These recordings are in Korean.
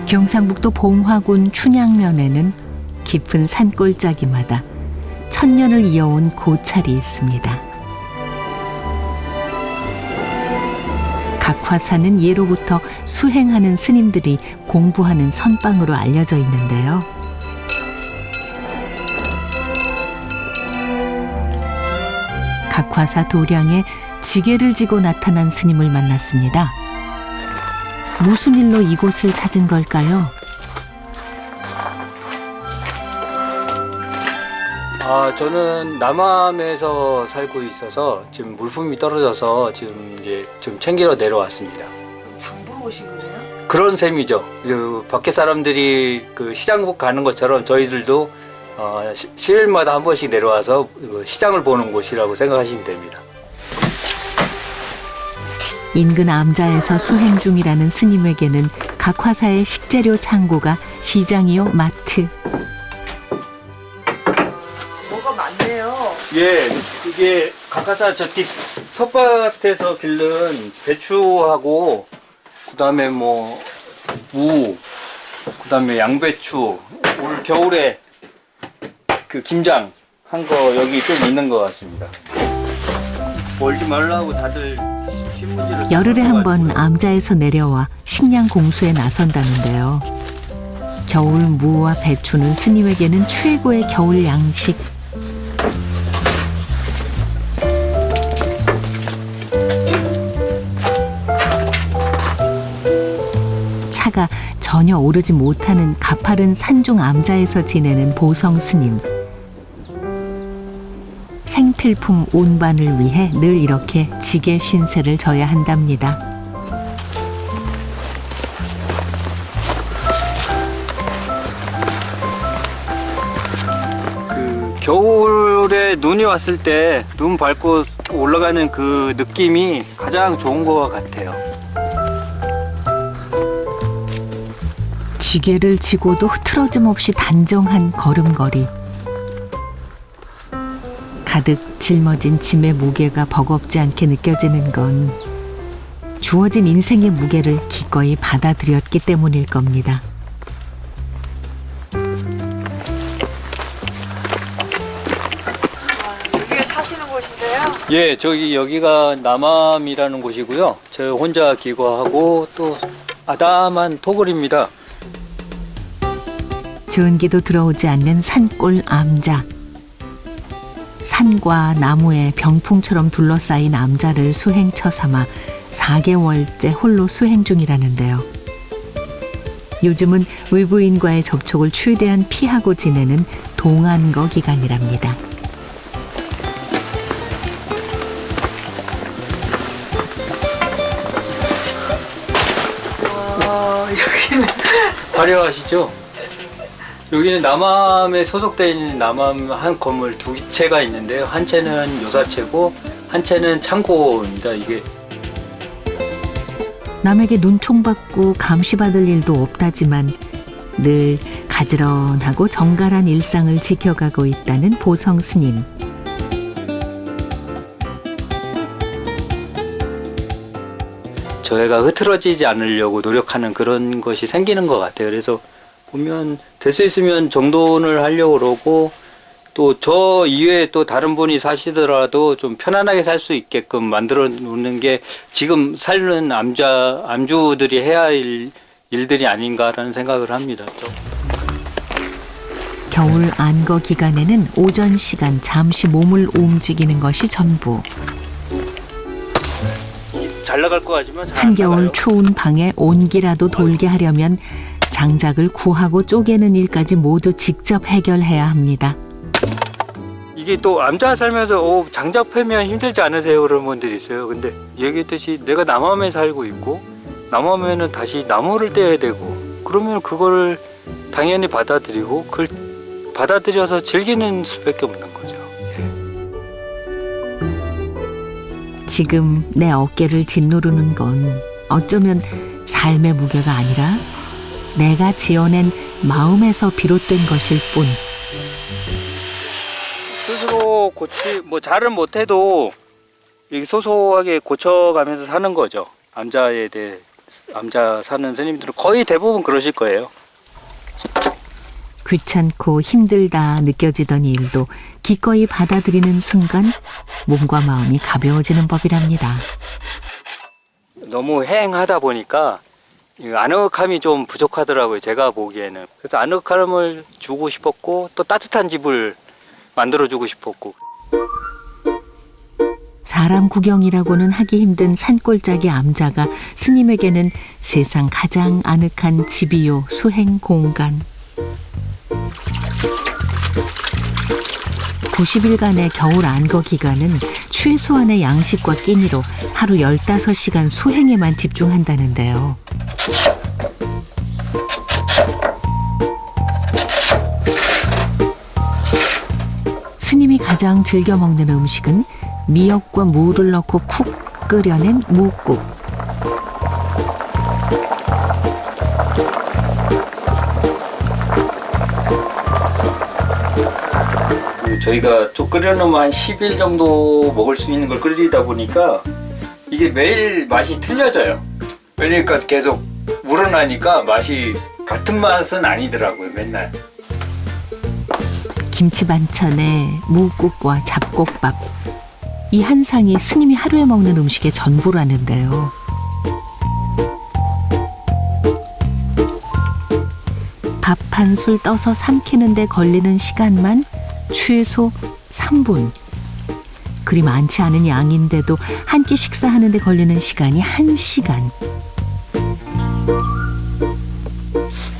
경상북도 봉화군 춘향면에는 깊은 산골짜기마다 천년을 이어온 고찰이 있습니다. 각화사는 예로부터 수행하는 스님들이 공부하는 선방으로 알려져 있는데요. 각화사 도량에 지게를 지고 나타난 스님을 만났습니다. 무슨 일로 이곳을 찾은 걸까요? 저는 남암에서 살고 있어서 지금 물품이 떨어져서 지금 좀 챙기러 내려왔습니다. 장 보러 오신 거예요? 그런 셈이죠. 밖에 사람들이 그 시장국 가는 것처럼 저희들도 시일마다 한 번씩 내려와서 시장을 보는 곳이라고 생각하시면 됩니다. 인근 암자에서 수행 중이라는 스님에게는 각화사의 식재료 창고가 시장이요 마트. 뭐가 많네요. 예, 이게 각화사 저 뒷 텃밭에서 기른 배추하고 그다음에 뭐 무, 그다음에 양배추, 올 겨울에 그 김장 한 거 여기 좀 있는 것 같습니다. 멀지 말라고 다들 신문지를 열흘에 한 번 암자에서 내려와 식량 공수에 나선다는데요. 겨울 무와 배추는 스님에게는 최고의 겨울 양식. 차가 전혀 오르지 못하는 가파른 산중 암자에서 지내는 보성 스님. 생필품 운반을 위해 늘 이렇게 지게 신세를 져야 한답니다. 그 겨울에 눈이 왔을 때 눈 밟고 올라가는 그 느낌이 가장 좋은 것 같아요. 지게를 지고도 흐트러짐 없이 단정한 걸음걸이. 가득 짊어진 짐의 무게가 버겁지 않게 느껴지는 건 주어진 인생의 무게를 기꺼이 받아들였기 때문일 겁니다. 여기 사시는 곳이세요? 예, 여기가 남암이라는 곳이고요. 저 혼자 기거하고 또 아담한 토굴입니다. 전기도 들어오지 않는 산골 암자. 산과 나무에 병풍처럼 둘러싸인 암자를 수행처 삼아 4개월째 홀로 수행 중이라는데요. 요즘은 외부인과의 접촉을 최대한 피하고 지내는 동안거 기간이랍니다. 여기는 화려하시죠? 여기는 남암에 소속되어 있는 남암 한 건물 두 채가 있는데요. 한 채는 요사채고 한 채는 창고입니다. 이게 남에게 눈총받고 감시받을 일도 없다지만 늘 가지런하고 정갈한 일상을 지켜가고 있다는 보성 스님. 저희가 흐트러지지 않으려고 노력하는 그런 것이 생기는 것 같아요. 그래서 보면 될 수 있으면 정돈을 하려고 그러고 또 저 이외에 또 다른 분이 사시더라도 좀 편안하게 살 수 있게끔 만들어 놓는 게 지금 사는 암주들이 해야 할 일들이 아닌가라는 생각을 합니다. 겨울 안거 기간에는 오전 시간 잠시 몸을 움직이는 것이 전부. 잘 나갈 거 같지만 잘 안 한겨울 나가요. 추운 방에 온기라도 돌게 하려면 장작을 구하고 쪼개는 일까지 모두 직접 해결해야 합니다. 이게 또 암자 살면서 장작 패면 힘들지 않으세요? 그런 분들이 있어요. 근데 얘기했듯이 내가 남암에 살고 있고 남암에는 다시 나무를 떼야 되고 그러면 그거를 당연히 받아들이고 그걸 받아들여서 즐기는 수밖에 없는 거죠. 지금 내 어깨를 짓누르는 건 어쩌면 삶의 무게가 아니라 내가 지어낸 마음에서 비롯된 것일 뿐. 스스로 잘은 못해도 이렇게 소소하게 고쳐가면서 사는 거죠. 암자에 대해 암자 사는 스님들은 거의 대부분 그러실 거예요. 귀찮고 힘들다 느껴지던 일도 기꺼이 받아들이는 순간 몸과 마음이 가벼워지는 법이랍니다. 너무 행하다 보니까 이 아늑함이 좀 부족하더라고요. 제가 보기에는. 그래서 아늑함을 주고 싶었고 또 따뜻한 집을 만들어주고 싶었고. 사람 구경이라고는 하기 힘든 산골짜기 암자가 스님에게는 세상 가장 아늑한 집이요 수행 공간. 90일간의 겨울 안거 기간은 최소한의 양식과 끼니로 하루 15시간 수행에만 집중한다는데요. 스님이 가장 즐겨 먹는 음식은 미역과 무를 넣고 푹 끓여낸 묵국. 저희가 좀 끓여놓으면 한 10일 정도 먹을 수 있는 걸 끓이다 보니까 이게 매일 맛이 틀려져요. 그러니까 계속 우러나니까 맛이 같은 맛은 아니더라고요, 맨날. 김치 반찬에 묵국과 잡곡밥. 이 한 상이 스님이 하루에 먹는 음식의 전부라는데요. 밥 한 술 떠서 삼키는데 걸리는 시간만 최소 3분. 그리 많지 않은 양인데도 한 끼 식사하는데 걸리는 시간이 1시간.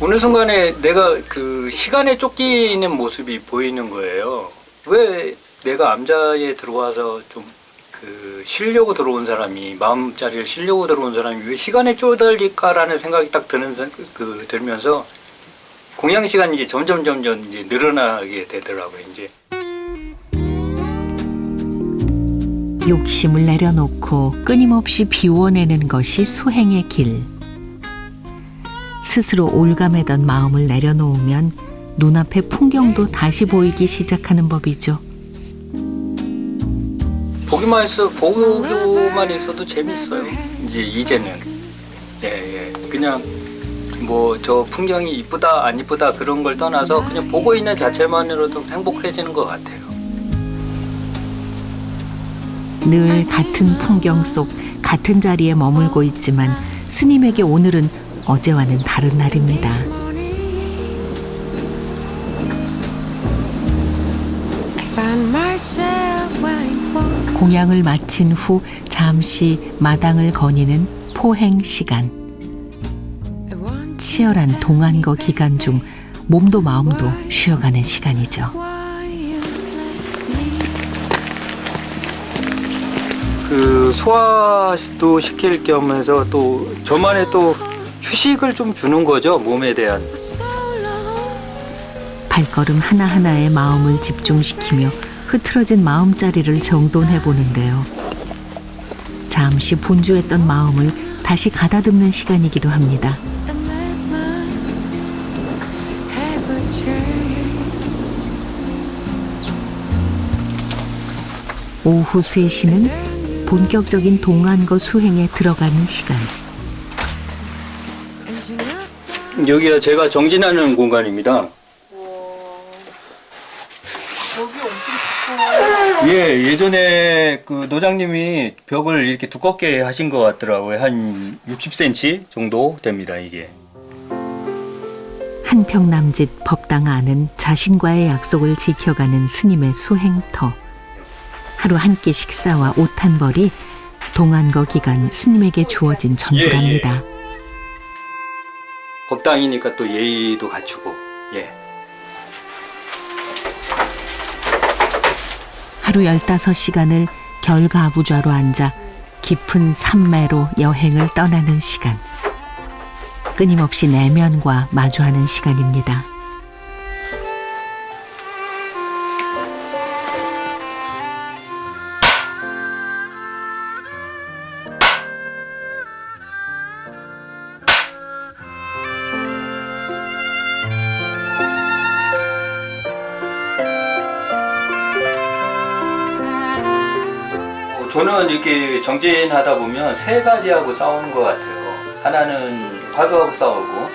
어느 순간에 내가 그 시간에 쫓기는 모습이 보이는 거예요. 왜 내가 암자에 들어와서 좀 그 쉬려고 들어온 사람이, 마음자리를 쉬려고 들어온 사람이 왜 시간에 쪼달릴까라는 생각이 딱 들면서 공양 시간이 이제 점점 이제 늘어나게 되더라고요. 이제 욕심을 내려놓고 끊임없이 비워내는 것이 수행의 길. 스스로 올가매던 마음을 내려놓으면 눈앞의 풍경도 다시 보이기 시작하는 법이죠. 보고만 있어도 재밌어요. 이제는 그냥 뭐 저 풍경이 이쁘다 안 이쁘다 그런 걸 떠나서 그냥 보고 있는 자체만으로도 행복해지는 것 같아요. 늘 같은 풍경 속 같은 자리에 머물고 있지만 스님에게 오늘은 어제와는 다른 날입니다. 공양을 마친 후 잠시 마당을 거니는 포행 시간. 치열한 동안거 기간 중 몸도 마음도 쉬어가는 시간이죠. 그 소화도 시킬 겸 해서 또 저만의 또 휴식을 좀 주는 거죠, 몸에 대한. 발걸음 하나하나에 마음을 집중시키며 흐트러진 마음자리를 정돈해 보는데요. 잠시 분주했던 마음을 다시 가다듬는 시간이기도 합니다. 오후 3시는 본격적인 동안거 수행에 들어가는 시간. 여기가 제가 정진하는 공간입니다. 여기 엄청 좋고. 예, 예전에 그 노장님이 벽을 이렇게 두껍게 하신 것 같더라고요. 한 60cm 정도 됩니다, 이게. 한평남짓 법당 안은 자신과의 약속을 지켜가는 스님의 수행터. 하루 한 끼 식사와 옷 한 벌이 동안거 기간 스님에게 주어진 전부랍니다. 법당이니까 또 예의도 갖추고. 예. 하루 15시간을 결가부좌로 앉아 깊은 산매로 여행을 떠나는 시간. 끊임없이 내면과 마주하는 시간입니다. 저는 이렇게 정진하다 보면 세 가지하고 싸우는 것 같아요. 하나는 화두하고 싸우고,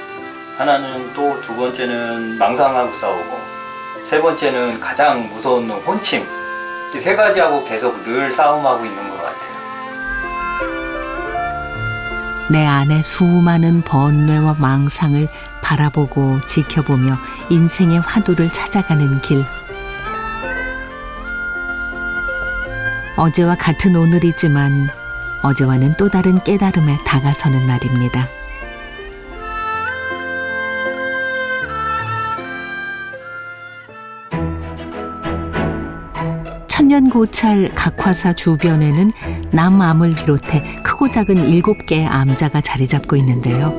하나는 또 두 번째는 망상하고 싸우고, 세 번째는 가장 무서운 놈 혼침. 이 세 가지하고 계속 늘 싸움하고 있는 것 같아요. 내 안의 수많은 번뇌와 망상을 바라보고 지켜보며 인생의 화두를 찾아가는 길. 어제와 같은 오늘이지만 어제와는 또 다른 깨달음에 다가서는 날입니다. 천년고찰 각화사 주변에는 남암을 비롯해 크고 작은 7개의 암자가 자리 잡고 있는데요.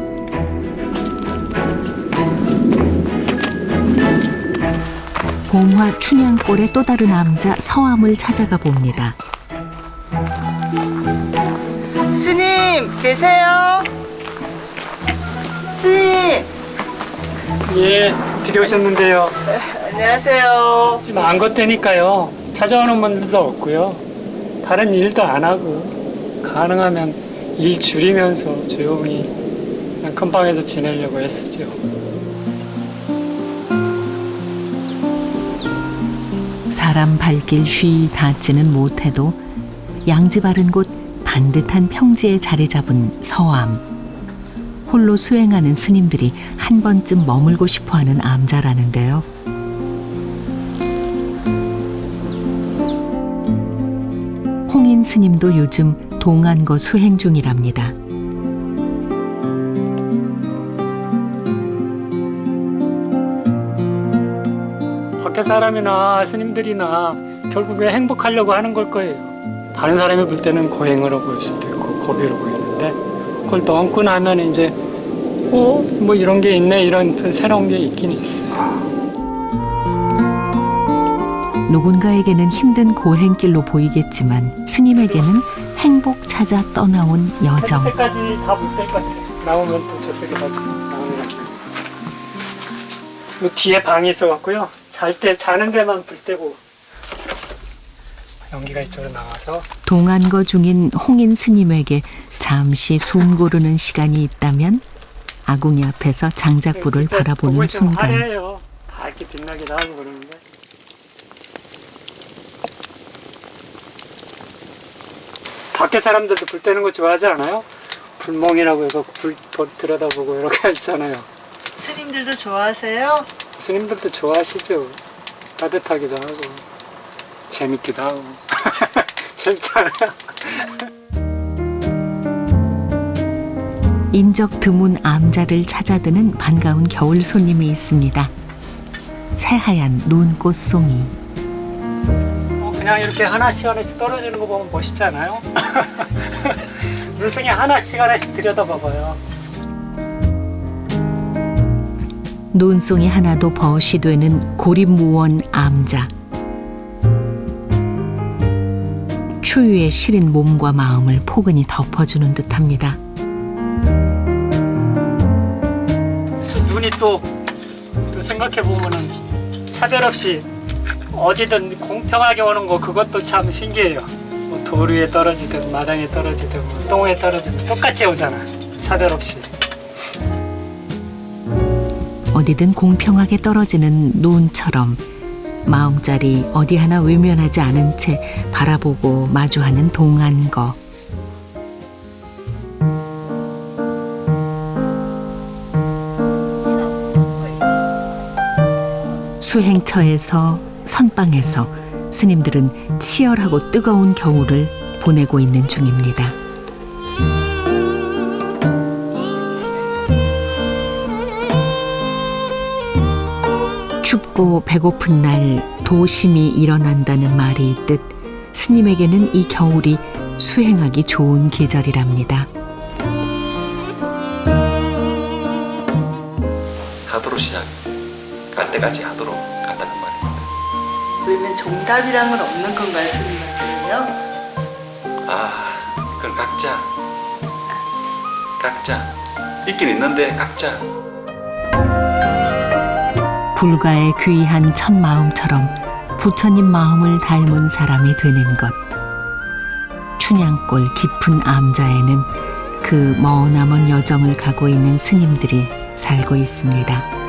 봄화 춘향골의 또 다른 암자 서암을 찾아가 봅니다. 스님 계세요? 스님. 예, 들여오셨는데요. 안녕하세요. 지금 안 걷대니까요. 찾아오는 분들도 없고요. 다른 일도 안 하고 가능하면 일 줄이면서 조용히 그냥 큰방에서 지내려고 했었죠. 사람 발길 쉬이 닿지는 못해도 양지 바른 곳 반듯한 평지에 자리 잡은 서암. 홀로 수행하는 스님들이 한 번쯤 머물고 싶어하는 암자라는데요. 홍인 스님도 요즘 동안거 수행 중이랍니다. 밖에 사람이나 스님들이나 결국에 행복하려고 하는 걸 거예요. 다른 사람이 볼 때는 고행으로 보일 수도 있고 고비로 보이는데 그걸 넘고 나면 이제 뭐 이런 게 있네, 이런 새로운 게 있긴 있어요. 누군가에게는 힘든 고행길로 보이겠지만 스님에게는 행복 찾아 떠나온 여정. 때까지 다 볼 때까지 나오면 또 저쪽에 다 나오는 것 같아요. 요 뒤에 방이 있어갖고요. 잘 때 자는 데만 불 때고 연기가 이쪽으로 나와서. 동안거 중인 홍인 스님에게 잠시 숨 고르는 시간이 있다면 아궁이 앞에서 장작불을 진짜 보고 바라보는 있으면 순간 화려해요. 밝게 빛나기도 하고 그러는데. 밖에 사람들도 불 때는 거 좋아하지 않아요? 불멍이라고 해서 불 들여다보고 이렇게 있잖아요. 스님들도 좋아하세요? 스님들도 좋아하시죠. 따뜻하기도 하고 재밌기도 하고 재밌잖아요. 인적 드문 암자를 찾아드는 반가운 겨울 손님이 있습니다. 새하얀 눈꽃송이. 그냥 이렇게 하나씩 떨어지는 거 보면 멋있잖아요. 눈송이 하나씩 들여다봐봐요. 눈송이 하나도 벗이 되는 고립무원 암자. 추위에 시린 몸과 마음을 포근히 덮어주는 듯합니다. 눈이 또 생각해보면은 차별 없이 어디든 공평하게 오는 거, 그것도 참 신기해요. 뭐 돌 위에 떨어지든 마당에 떨어지든 뭐 똥에 떨어지든 똑같이 오잖아. 차별 없이. 어디든 공평하게 떨어지는 눈처럼 마음자리 어디 하나 외면하지 않은 채 바라보고 마주하는 동안거. 수행처에서 선방에서 스님들은 치열하고 뜨거운 겨울을 보내고 있는 중입니다. 춥고 배고픈 날 도심이 일어난다는 말이 있듯 스님에게는 이 겨울이 수행하기 좋은 계절이랍니다. 하도록 시작. 갈 때까지 하도록 간다는 말입니다. 그러면 정답이란 건 없는 건가요, 스님한테는요? 그건 각자 있긴 있는데 각자. 불가의 귀한 첫 마음처럼 부처님 마음을 닮은 사람이 되는 것. 춘향골 깊은 암자에는 그 머나먼 여정을 가고 있는 스님들이 살고 있습니다.